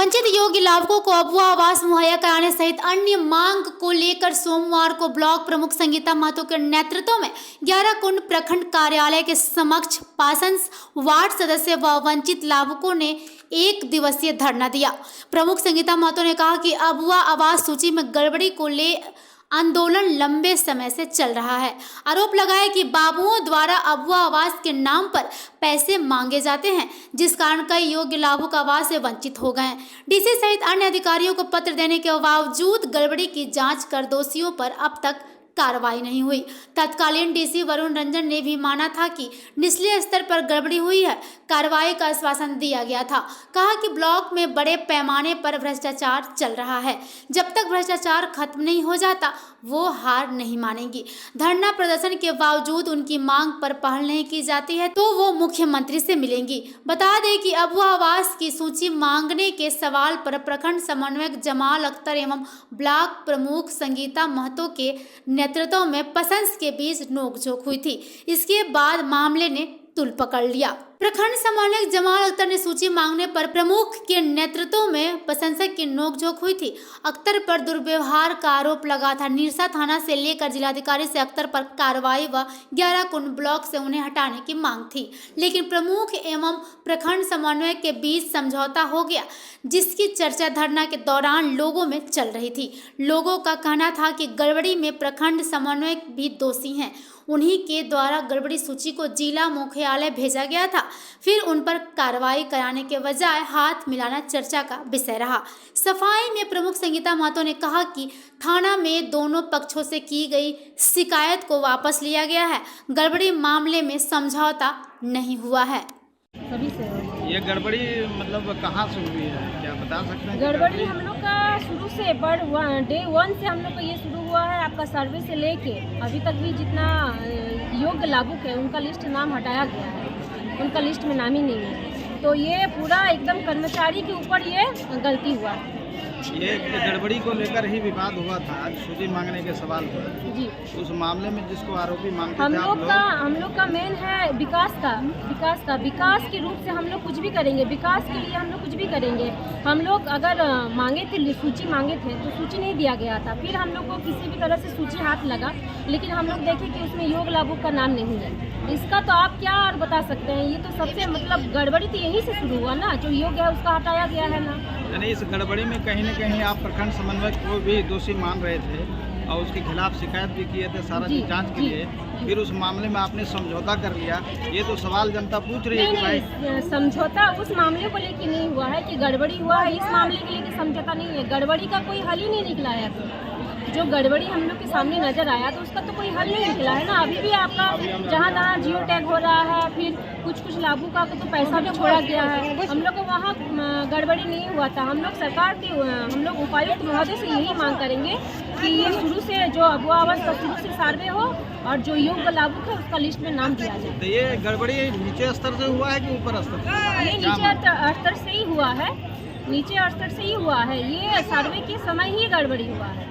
वंचित योग्य लाभुकों को अबुआ आवास मुहैया कराने सहित अन्य मांग को लेकर सोमवार को ब्लॉक प्रमुख संगीता महतो के नेतृत्व में 11 कुंड प्रखंड कार्यालय के समक्ष पासंस वार्ड सदस्य व वंचित लाभुकों ने एक दिवसीय धरना दिया। प्रमुख संगीता महतो ने कहा कि अबुआ आवास सूची में गड़बड़ी को ले आंदोलन लंबे समय से चल रहा है। आरोप लगाया कि बाबुओं द्वारा अबुआ आवास के नाम पर पैसे मांगे जाते हैं, जिस कारण कई योग्य लाभुक आवास से वंचित हो गए हैं। डीसी सहित अन्य अधिकारियों को पत्र देने के बावजूद गड़बड़ी की जांच कर दोषियों पर अब तक कार्रवाई नहीं हुई। तत्कालीन डीसी वरुण रंजन ने भी माना था कि निचले स्तर पर गड़बड़ी हुई है, कार्रवाई का आश्वासन दिया गया था। कहा कि ब्लॉक में बड़े पैमाने पर भ्रष्टाचार चल रहा है, जब तक भ्रष्टाचार खत्म नहीं हो जाता वो हार नहीं मानेंगी। धरना प्रदर्शन के बावजूद उनकी मांग पर पहल नहीं की जाती है तो वो मुख्यमंत्री से मिलेंगी। बता दें कि अबुआ आवास की सूची मांगने के सवाल पर प्रखंड समन्वयक जमाल अख्तर एवं ब्लॉक प्रमुख संगीता महतो के नेतृत्व में पसंस के बीच नोकझोंक हुई थी। इसके बाद मामले ने तुल पकड़ लिया। प्रखंड समन्वयक जमाल अख्तर ने सूची मांगने पर प्रमुख के नेतृत्व में प्रशंसक की नोकझोंक हुई थी। अख्तर पर दुर्व्यवहार का आरोप लगा था। निरसा थाना से लेकर जिलाधिकारी से अख्तर पर कार्रवाई व 11 कुंड ब्लॉक से उन्हें हटाने की मांग थी, लेकिन प्रमुख एवं प्रखंड समन्वयक के बीच समझौता हो गया, जिसकी चर्चा धरना के दौरान लोगों में चल रही थी। लोगों का कहना था कि गड़बड़ी में प्रखंड समन्वयक भी दोषी हैं। उन्हीं के द्वारा गड़बड़ी सूची को जिला मुख्यालय भेजा गया था, फिर उन पर कार्रवाई कराने के बजाय हाथ मिलाना चर्चा का विषय रहा। सफाई में प्रमुख संगीता महतो ने कहा कि थाना में दोनों पक्षों से की गई शिकायत को वापस लिया गया है। गड़बड़ी मामले में समझौता नहीं हुआ है। ये गड़बड़ी मतलब कहाँ से हुई है, क्या बता सकते हैं? गड़बड़ी हम लोग का शुरू से डे 1 से हम लोग का ये शुरू हुआ है। आपका सर्वे से लेके अभी तक भी जितना योग्य लाभुक है उनका लिस्ट नाम हटाया गया है, उनका लिस्ट में नाम ही नहीं है। तो ये पूरा एकदम कर्मचारी के ऊपर ये गलती हुआ है। ये गड़बड़ी को लेकर ही विवाद हुआ था आज सूची मांगने के सवाल पर जी। उस मामले में जिसको आरोपी मांगते थे हम लोग का मेन है विकास के रूप से हम लोग कुछ भी करेंगे, विकास के लिए हम लोग कुछ भी करेंगे। हम लोग अगर मांगे थे, सूची मांगे थे तो सूची नहीं दिया गया था। फिर हम लोग को किसी भी तरह से सूची हाथ लगा, लेकिन हम लोग देखे कि उसमें योग्य लाभुक का नाम नहीं है। इसका तो आप क्या और बता सकते हैं? ये तो सबसे मतलब गड़बड़ी तो यहीं से शुरू हुआ ना, जो योग्य है उसका हटाया गया है ना। यानी इस गड़बड़ी में कहीं न कहीं आप प्रखंड समन्वयक को भी दोषी मान रहे थे और उसके खिलाफ शिकायत भी किए थे सारा जांच के लिए। फिर उस मामले में आपने समझौता कर लिया। ये तो सवाल जनता पूछ रही है कि भाई समझौता उस मामले को लेकर नहीं हुआ है कि गड़बड़ी हुआ है, इस मामले के लेकर समझौता नहीं है। गड़बड़ी का कोई हल ही नहीं निकला है। जो गड़बड़ी हम लोग के सामने नजर आया तो उसका तो कोई हल नहीं निकला है ना। अभी भी आपका जहाँ तहाँ जियो टैग हो रहा है, फिर कुछ लाभुक का तो पैसा भी छोड़ा गया है। हम लोग को वहाँ गड़बड़ी नहीं हुआ था। हम लोग सरकार की हम लोग उपायुक्त महोदय से यही मांग करेंगे कि ये शुरू से जो अबुआ आवास का शुरू से सर्वे हो और जो योग्य लाभुक है उसका लिस्ट में नाम दिया जाए। तो ये गड़बड़ी नीचे स्तर से हुआ है कि ऊपर स्तर से? ये नीचे स्तर से ही हुआ है, नीचे स्तर से ही हुआ है। ये सर्वे के समय ही गड़बड़ी हुआ है।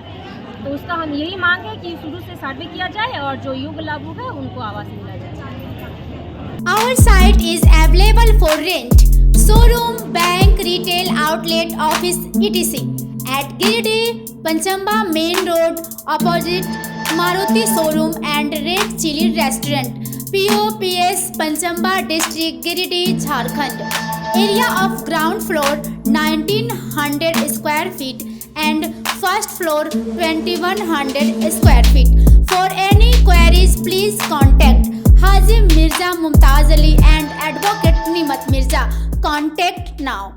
तो उसका हम यही मांग है कि शुरू से सर्वे किया जाए और जो योग्य लाभुक है उनको आवास मिला जाए। Our site is available for rent, showroom, bank, retail outlet, office, etc. at Giridih, Panchamba Main Road, opposite Maruti Showroom and Red Chili Restaurant, POPS, Panchamba District, Giridih, Jharkhand. Area of ground floor 1900 square feet and first floor 2100 square feet. For any queries, please contact Haji Mirza Mumtaz Ali and Advocate Nimat Mirza. Contact now.